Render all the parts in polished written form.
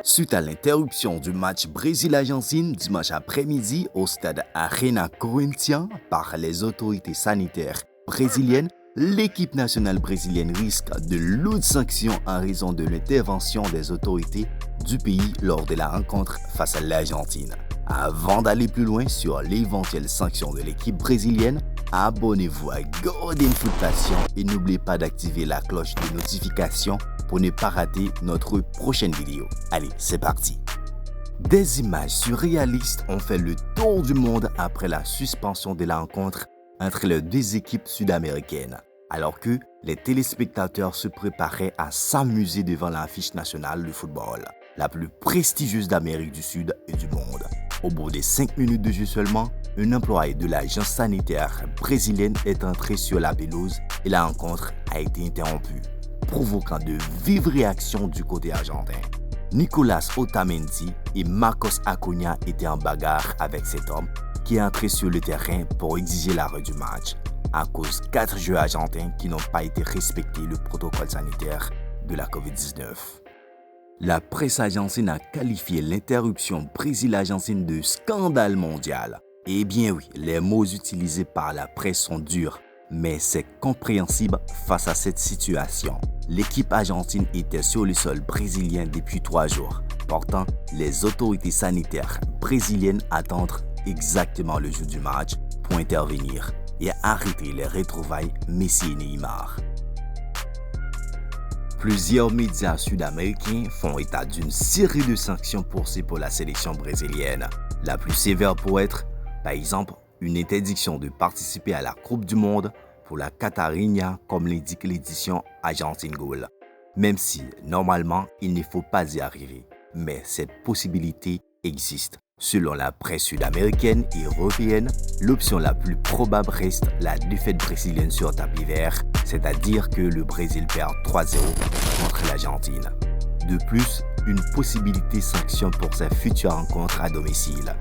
Suite à l'interruption du match Brésil-Argentine dimanche après-midi au stade Arena Corinthians par les autorités sanitaires brésiliennes, l'équipe nationale brésilienne risque de lourdes sanctions en raison de l'intervention des autorités du pays lors de la rencontre face à l'Argentine. Avant d'aller plus loin sur l'éventuelle sanction de l'équipe brésilienne, abonnez-vous à Golden Foot Passion et n'oubliez pas d'activer la cloche de notification pour ne pas rater notre prochaine vidéo. Allez, c'est parti! Des images surréalistes ont fait le tour du monde après la suspension de la rencontre entre les deux équipes sud-américaines, alors que les téléspectateurs se préparaient à s'amuser devant l'affiche nationale de football, la plus prestigieuse d'Amérique du Sud et du monde. Au bout de 5 minutes de jeu seulement, un employé de l'agence sanitaire brésilienne est entré sur la pelouse et la rencontre a été interrompue, provoquant de vives réactions du côté argentin. Nicolas Otamendi et Marcos Acuna étaient en bagarre avec cet homme qui est entré sur le terrain pour exiger l'arrêt du match à cause 4 joueurs argentins qui n'ont pas été respectés le protocole sanitaire de la COVID-19. La presse argentine a qualifié l'interruption Brésil-Argentine de scandale mondial. Eh bien oui, les mots utilisés par la presse sont durs, mais c'est compréhensible face à cette situation. L'équipe argentine était sur le sol brésilien depuis 3 jours. Pourtant, les autorités sanitaires brésiliennes attendent exactement le jour du match pour intervenir et arrêter les retrouvailles Messi et Neymar. Plusieurs médias sud-américains font état d'une série de sanctions poursuivies pour la sélection brésilienne. La plus sévère pourrait être, par exemple, une interdiction de participer à la Coupe du Monde pour la Catarinha, comme l'indique l'édition Argentine Goal. Même si, normalement, il ne faut pas y arriver. Mais cette possibilité existe. Selon la presse sud-américaine et européenne, l'option la plus probable reste la défaite brésilienne sur tapis vert, c'est-à-dire que le Brésil perd 3-0 contre l'Argentine. De plus, une possibilité sanction pour sa future rencontre à domicile.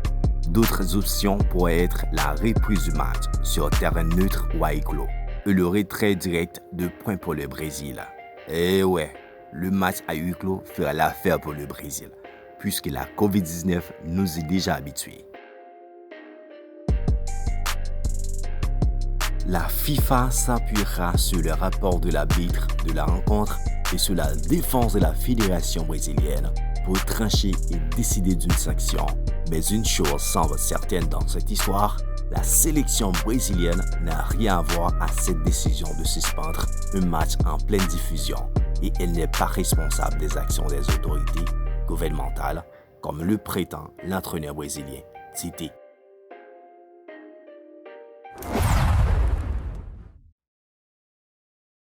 D'autres options pourraient être la reprise du match sur terrain neutre ou à huis clos et le retrait direct de points pour le Brésil. Et ouais, le match à huis clos fera l'affaire pour le Brésil, puisque la COVID-19 nous est déjà habitués. La FIFA s'appuiera sur le rapport de l'arbitre de la rencontre et sur la défense de la fédération brésilienne pour trancher et décider d'une sanction. Mais une chose semble certaine dans cette histoire, la sélection brésilienne n'a rien à voir à cette décision de suspendre un match en pleine diffusion et elle n'est pas responsable des actions des autorités gouvernementales, comme le prétend l'entraîneur brésilien. Cité